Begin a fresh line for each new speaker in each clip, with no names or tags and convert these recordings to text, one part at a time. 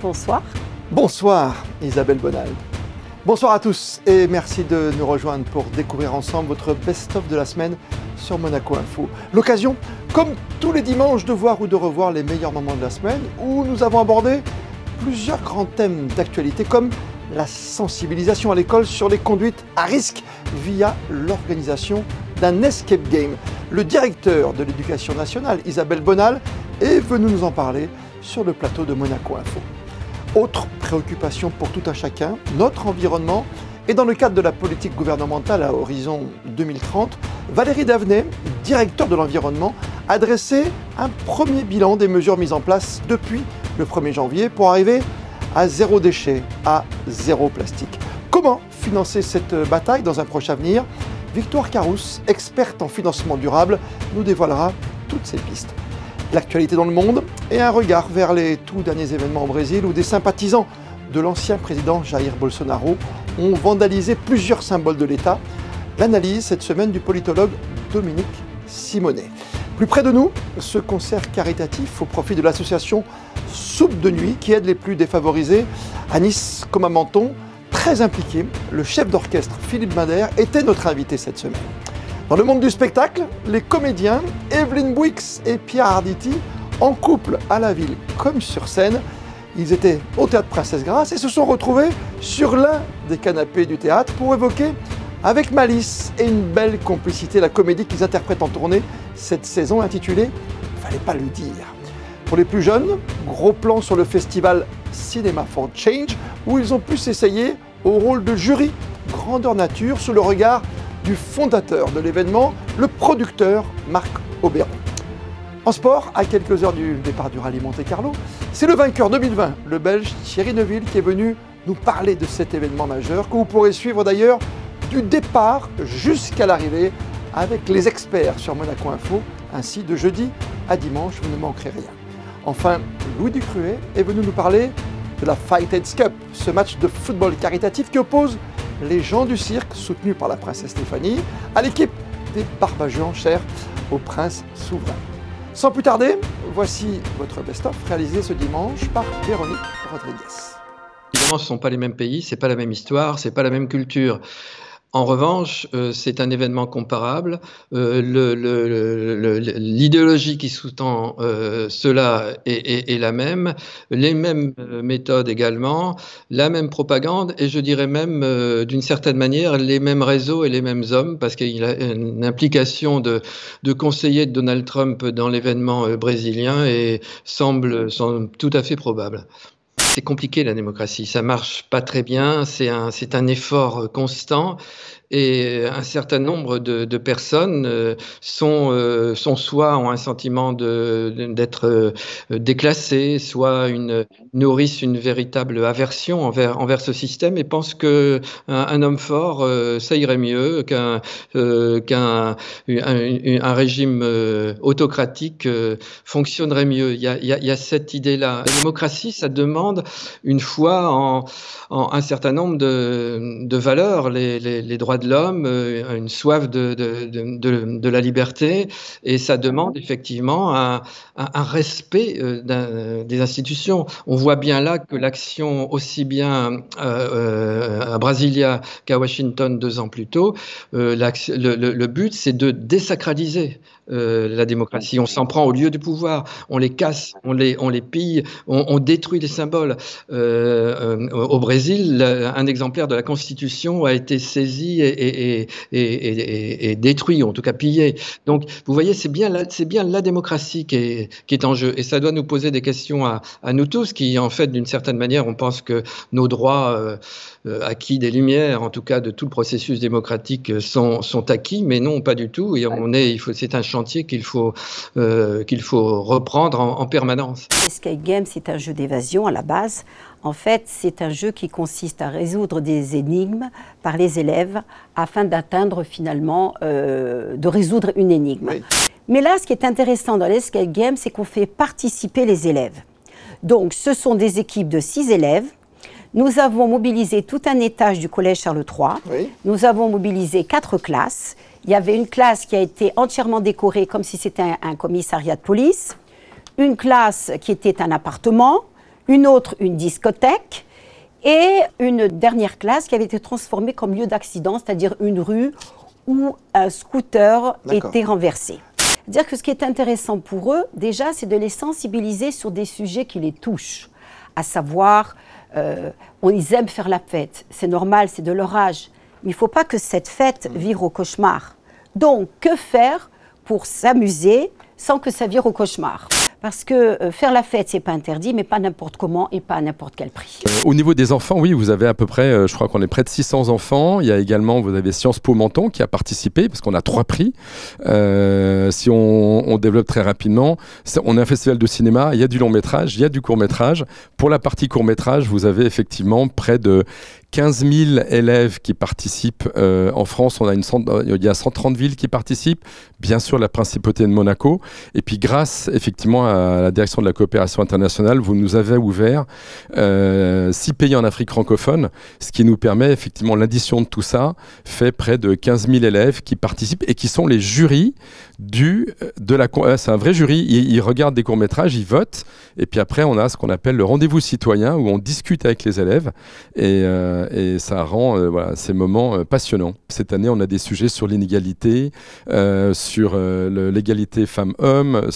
bonsoir.
Bonsoir Isabelle Bonal. Bonsoir à tous et merci de nous rejoindre pour découvrir ensemble votre best-of de la semaine sur Monaco Info. L'occasion, comme tous les dimanches, de voir ou de revoir les meilleurs moments de la semaine où nous avons abordé plusieurs grands thèmes d'actualité comme la sensibilisation à l'école sur les conduites à risque via l'organisation d'un escape game. Le directeur de l'Éducation nationale, Isabelle Bonal, est venu nous en parler sur le plateau de Monaco Info. Autre préoccupation pour tout un chacun, notre environnement. Et dans le cadre de la politique gouvernementale à horizon 2030, Valérie Davenet, directeur de l'environnement, a dressé un premier bilan des mesures mises en place depuis le 1er janvier pour arriver à zéro déchet, à zéro plastique. Comment financer cette bataille dans un proche avenir? Victoire Carrousse, experte en financement durable, nous dévoilera toutes ces pistes. L'actualité dans le monde et un regard vers les tout derniers événements au Brésil où des sympathisants de l'ancien président Jair Bolsonaro ont vandalisé plusieurs symboles de l'État. L'analyse cette semaine du politologue Dominique Simonet. Plus près de nous, ce concert caritatif au profit de l'association Soupe de Nuit qui aide les plus défavorisés à Nice comme à Menton. Très impliqué, le chef d'orchestre Philippe Madère était notre invité cette semaine. Dans le monde du spectacle, les comédiens Evelyne Bouix et Pierre Arditi, en couple à la ville comme sur scène, ils étaient au Théâtre Princesse Grasse et se sont retrouvés sur l'un des canapés du théâtre pour évoquer avec malice et une belle complicité la comédie qu'ils interprètent en tournée cette saison intitulée « Fallait pas le dire ». Pour les plus jeunes, gros plan sur le festival Cinema for Change où ils ont pu s'essayer au rôle de jury grandeur nature sous le regard du fondateur de l'événement, le producteur Marc Oberon. En sport, à quelques heures du départ du rallye Monte-Carlo, c'est le vainqueur 2020, le Belge Thierry Neuville, qui est venu nous parler de cet événement majeur que vous pourrez suivre d'ailleurs du départ jusqu'à l'arrivée avec les experts sur Monaco Info, ainsi de jeudi à dimanche, vous ne manquerez rien. Enfin, Louis Ducruet est venu nous parler de la Fight Heads Cup, ce match de football caritatif qui oppose les gens du cirque, soutenus par la princesse Stéphanie, à l'équipe des Barbajuans chers au prince souverain. Sans plus tarder, voici votre best-of réalisé ce dimanche par Véronique Rodriguez.
Évidemment, ce ne sont pas les mêmes pays, ce n'est pas la même histoire, ce n'est pas la même culture. En revanche, c'est un événement comparable. L'idéologie qui sous-tend cela est la même, les mêmes méthodes également, la même propagande et je dirais même d'une certaine manière les mêmes réseaux et les mêmes hommes parce qu'il y a une implication de conseillers de Donald Trump dans l'événement brésilien et semble tout à fait probable. C'est compliqué la démocratie, ça marche pas très bien, c'est un effort constant et un certain nombre de personnes sont soit ont un sentiment d'être déclassées, soit nourrissent une véritable aversion envers ce système et pensent que un homme fort ça irait mieux qu'un régime autocratique fonctionnerait mieux. Il y a cette idée-là. La démocratie, ça demande une foi en un certain nombre de valeurs, les droits de l'homme, une soif de la liberté, et ça demande effectivement un respect des institutions. On voit bien là que l'action, aussi bien à Brasilia qu'à Washington 2 ans plus tôt, le but c'est de désacraliser la démocratie. On s'en prend au lieu du pouvoir, on les casse, on les pille, on détruit les symboles. Au Brésil, un exemplaire de la Constitution a été saisi et détruit, en tout cas pillé. Donc, vous voyez, c'est bien la démocratie qui est en jeu. Et ça doit nous poser des questions à nous tous, qui, en fait, d'une certaine manière, on pense que nos droits acquis des Lumières, en tout cas de tout le processus démocratique, sont acquis, mais non, pas du tout. Et c'est un chantier qu'il faut reprendre en permanence.
Escape Game, c'est un jeu d'évasion à la base. En fait, c'est un jeu qui consiste à résoudre des énigmes par les élèves afin d'atteindre finalement, de résoudre une énigme. Oui. Mais là, ce qui est intéressant dans l'Escape Game, c'est qu'on fait participer les élèves. Donc, ce sont des équipes de 6 élèves. Nous avons mobilisé tout un étage du collège Charles III. Oui. Nous avons mobilisé 4 classes. Il y avait une classe qui a été entièrement décorée comme si c'était un commissariat de police. Une classe qui était un appartement. une autre une discothèque et une dernière classe qui avait été transformée comme lieu d'accident, c'est-à-dire une rue où un scooter était renversé. C'est-à-dire que ce qui est intéressant pour eux, déjà, c'est de les sensibiliser sur des sujets qui les touchent, à savoir, ils aiment faire la fête, c'est normal, c'est de leur âge, mais il ne faut pas que cette fête vire au cauchemar. Donc, que faire pour s'amuser sans que ça vire au cauchemar? Parce que faire la fête, c'est pas interdit, mais pas n'importe comment et pas à n'importe quel prix.
Au niveau des enfants, oui, vous avez à peu près, je crois qu'on est près de 600 enfants. Il y a également, vous avez Sciences Po Menton qui a participé, parce qu'on a 3 prix. Si on développe très rapidement, on a un festival de cinéma, il y a du long métrage, il y a du court métrage. Pour la partie court métrage, vous avez effectivement près de 15 000 élèves qui participent en France. Il y a 130 villes qui participent. Bien sûr, la principauté de Monaco. Et puis, grâce effectivement à la direction de la coopération internationale, vous nous avez ouvert 6 pays en Afrique francophone, ce qui nous permet effectivement, l'addition de tout ça, fait près de 15 000 élèves qui participent et qui sont les jurys c'est un vrai jury. Ils regardent des courts-métrages, ils votent. Et puis après, on a ce qu'on appelle le rendez-vous citoyen où on discute avec les élèves. Et ça rend ces moments passionnants. Cette année, on a des sujets sur l'inégalité, sur l'égalité femmes-hommes,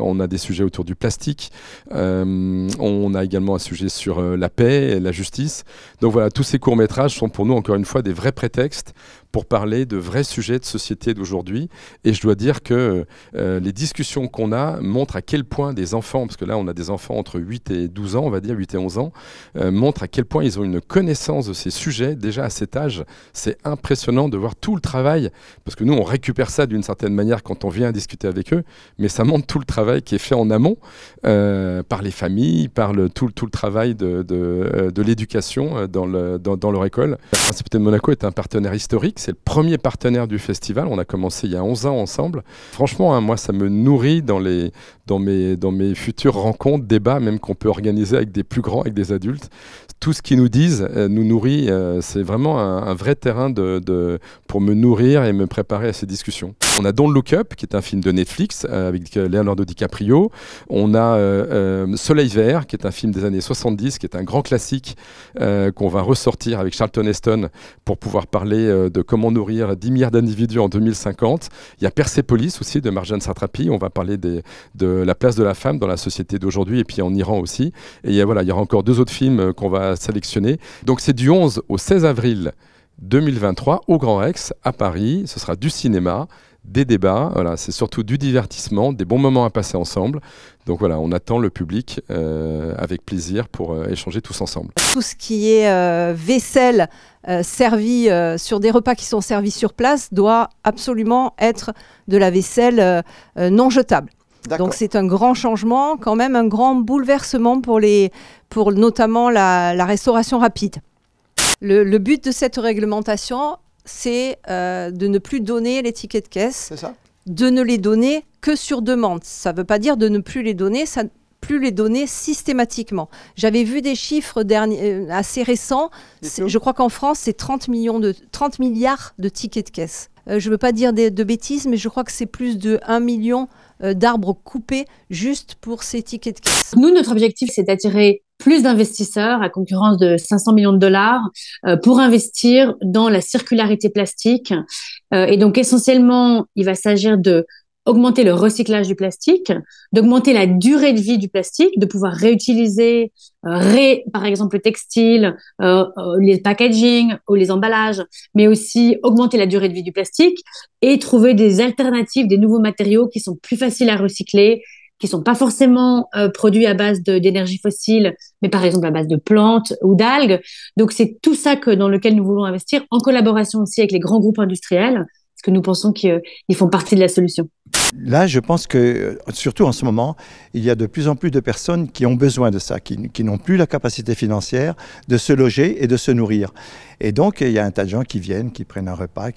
on a des sujets autour du plastique, on a également un sujet sur la paix et la justice. Donc voilà, tous ces courts-métrages sont pour nous, encore une fois, des vrais prétextes pour parler de vrais sujets de société d'aujourd'hui. Et je dois dire que les discussions qu'on a montrent à quel point des enfants, parce que là on a des enfants entre 8 et 12 ans, on va dire 8 et 11 ans, montrent à quel point ils ont une connaissance de ces sujets déjà à cet âge. C'est impressionnant de voir tout le travail, parce que nous on récupère ça d'une certaine manière quand on vient discuter avec eux, mais ça montre tout le travail qui est fait en amont par les familles, par tout le travail de l'éducation dans leur école. La Principauté de Monaco est un partenaire historique. C'est le premier partenaire du festival. On a commencé il y a 11 ans ensemble. Franchement, moi, ça me nourrit dans mes futures rencontres, débats, même qu'on peut organiser avec des plus grands, avec des adultes. Tout ce qu'ils nous disent nous nourrit. C'est vraiment un vrai terrain pour me nourrir et me préparer à ces discussions. On a Don't Look Up, qui est un film de Netflix avec Leonardo DiCaprio. On a Soleil Vert, qui est un film des années 70, qui est un grand classique qu'on va ressortir avec Charlton Heston pour pouvoir parler de comment nourrir 10 milliards d'individus en 2050. Il y a Persepolis aussi de Marjane Satrapi. On va parler de la place de la femme dans la société d'aujourd'hui et puis en Iran aussi. Et il y aura encore 2 autres films qu'on va sélectionner. Donc c'est du 11 au 16 avril 2023 au Grand Rex à Paris. Ce sera du cinéma, des débats, voilà, c'est surtout du divertissement, des bons moments à passer ensemble. Donc voilà, on attend le public avec plaisir pour échanger tous ensemble.
Tout ce qui est vaisselle servie sur des repas qui sont servis sur place doit absolument être de la vaisselle non jetable. Donc c'est un grand changement, quand même un grand bouleversement pour notamment la restauration rapide. Le but de cette réglementation, c'est de ne plus donner les tickets de caisse,
c'est ça,
de ne les donner que sur demande. Ça ne veut pas dire de ne plus les donner, plus les donner systématiquement. J'avais vu des chiffres assez récents. Je crois qu'en France, c'est 30 milliards de tickets de caisse. Je ne veux pas dire de bêtises, mais je crois que c'est plus de 1 million d'arbres coupés juste pour ces tickets de caisse.
Nous, notre objectif, c'est d'attirer plus d'investisseurs à concurrence de 500 millions de dollars pour investir dans la circularité plastique. Et donc, essentiellement, il va s'agir de augmenter le recyclage du plastique, d'augmenter la durée de vie du plastique, de pouvoir réutiliser, par exemple, le textile, les packaging ou les emballages, mais aussi augmenter la durée de vie du plastique et trouver des alternatives, des nouveaux matériaux qui sont plus faciles à recycler, qui sont pas forcément produits à base d'énergie fossile, mais par exemple à base de plantes ou d'algues. Donc, c'est tout ça dans lequel nous voulons investir, en collaboration aussi avec les grands groupes industriels, parce que nous pensons qu'ils font partie de la solution.
Là, je pense que, surtout en ce moment, il y a de plus en plus de personnes qui ont besoin de ça, qui n'ont plus la capacité financière de se loger et de se nourrir. Et donc, il y a un tas de gens qui viennent, qui prennent un repas,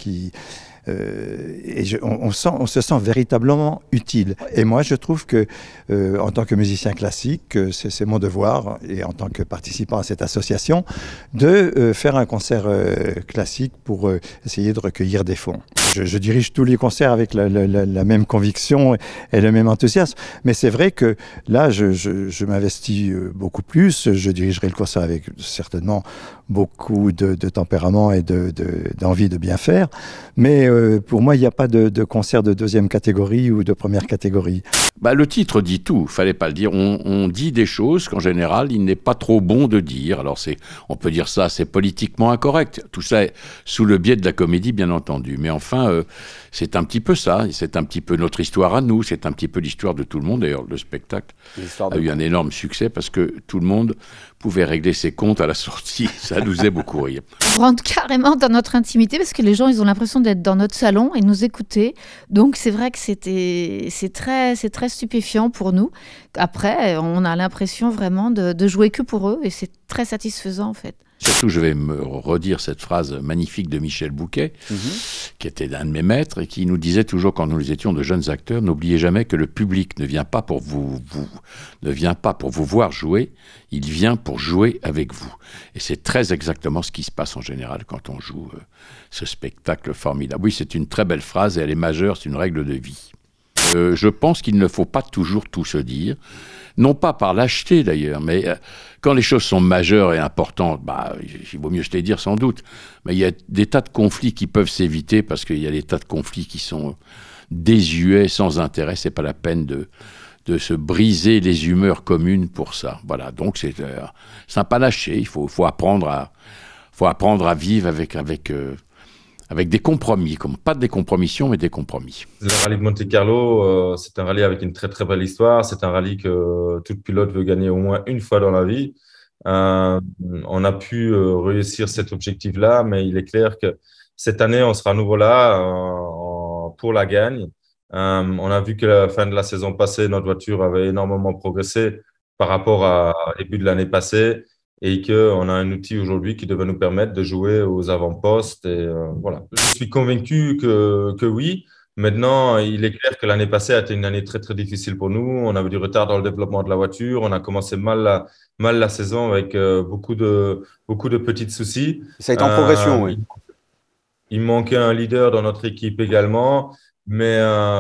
on se sent véritablement utile. Et moi, je trouve que, en tant que musicien classique, c'est mon devoir, et en tant que participant à cette association, de faire un concert classique pour essayer de recueillir des fonds. Je dirige tous les concerts avec la même conviction et le même enthousiasme. Mais c'est vrai que là, je m'investis beaucoup plus. Je dirigerai le concert avec certainement beaucoup de tempérament et d'envie de bien faire. Mais pour moi, il n'y a pas de concert de deuxième catégorie ou de première catégorie.
Bah, le titre dit tout, fallait pas le dire. On dit des choses qu'en général, il n'est pas trop bon de dire. Alors, on peut dire ça, c'est politiquement incorrect. Tout ça est sous le biais de la comédie, bien entendu. Mais enfin, c'est un petit peu ça. C'est un petit peu notre histoire à nous. C'est un petit peu l'histoire de tout le monde. D'ailleurs, le spectacle a eu un énorme succès parce que tout le monde pouvait régler ses comptes à la sortie. Ça nous faisait beaucoup rire.
On rentre carrément dans notre intimité parce que les gens, ils ont l'impression d'être dans notre salon et nous écouter. Donc, c'est vrai que c'est très stupéfiant pour nous. Après, on a l'impression vraiment de jouer que pour eux et c'est très satisfaisant en fait.
Surtout, je vais me redire cette phrase magnifique de Michel Bouquet, qui était un de mes maîtres et qui nous disait toujours quand nous étions de jeunes acteurs, n'oubliez jamais que le public ne vient pas pour vous voir jouer, il vient pour jouer avec vous. Et c'est très exactement ce qui se passe en général quand on joue ce spectacle formidable. Oui, c'est une très belle phrase et elle est majeure, c'est une règle de vie. Je pense qu'il ne faut pas toujours tout se dire, non pas par lâcheté d'ailleurs, mais quand les choses sont majeures et importantes, il vaut mieux se les dire sans doute. Mais il y a des tas de conflits qui peuvent s'éviter parce qu'il y a des tas de conflits qui sont désuets, sans intérêt. C'est pas la peine de se briser les humeurs communes pour ça. Voilà, donc c'est un pas lâcher. Il faut apprendre à vivre avec des compromis, pas des compromissions, mais des compromis.
Le rallye de Monte-Carlo, c'est un rallye avec une très très belle histoire. C'est un rallye que tout pilote veut gagner au moins une fois dans la vie. On a pu réussir cet objectif-là, mais il est clair que cette année, on sera à nouveau là pour la gagne. On a vu que la fin de la saison passée, notre voiture avait énormément progressé par rapport au début de l'année passée. Et qu'on a un outil aujourd'hui qui devait nous permettre de jouer aux avant-postes. Et voilà. Je suis convaincu que oui. Maintenant, il est clair que l'année passée a été une année très, très difficile pour nous. On avait du retard dans le développement de la voiture. On a commencé mal la saison avec beaucoup de petits soucis.
Ça a été en progression, oui.
Il manquait un leader dans notre équipe également. Mais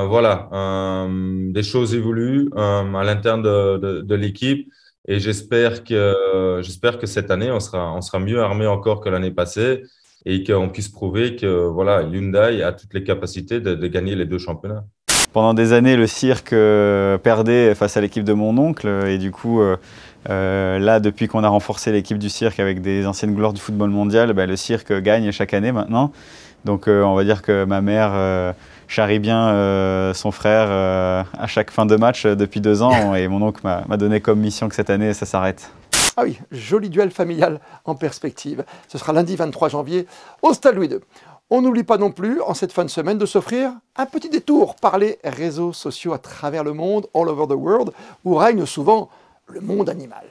voilà, des choses évoluent à l'interne de l'équipe. Et j'espère que cette année, on sera mieux armé encore que l'année passée et qu'on puisse prouver que voilà, Hyundai a toutes les capacités de gagner les deux championnats.
Pendant des années, le cirque perdait face à l'équipe de mon oncle. Et du coup, là, depuis qu'on a renforcé l'équipe du cirque avec des anciennes gloires du football mondial, le cirque gagne chaque année maintenant. Donc on va dire que ma mère charrie bien son frère à chaque fin de match depuis 2 ans et mon oncle m'a donné comme mission que cette année ça s'arrête.
Ah oui, joli duel familial en perspective. Ce sera lundi 23 janvier au Stade Louis II. On n'oublie pas non plus, en cette fin de semaine, de s'offrir un petit détour par les réseaux sociaux à travers le monde, all over the world, où règne souvent le monde animal.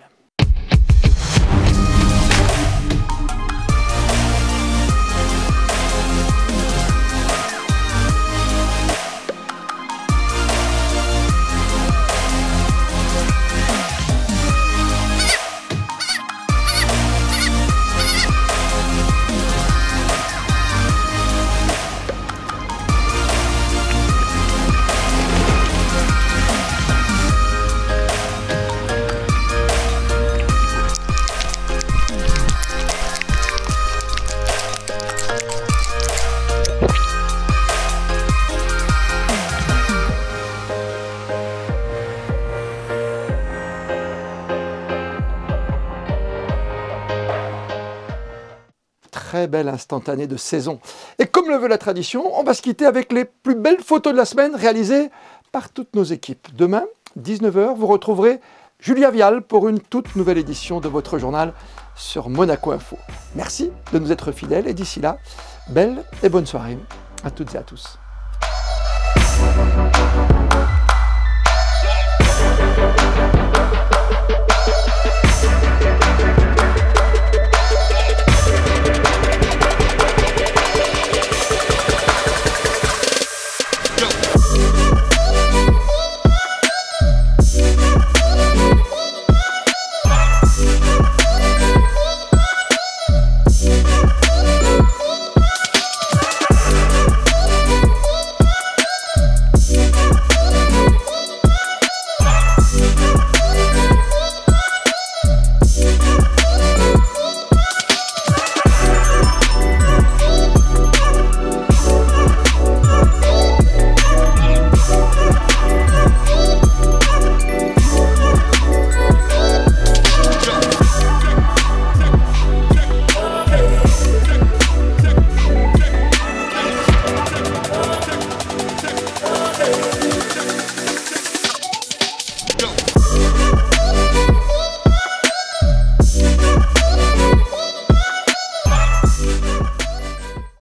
Très belle instantanée de saison. Et comme le veut la tradition, on va se quitter avec les plus belles photos de la semaine réalisées par toutes nos équipes. Demain, 19 h, vous retrouverez Julia Vial pour une toute nouvelle édition de votre journal sur Monaco Info. Merci de nous être fidèles et d'ici là, belle et bonne soirée à toutes et à tous.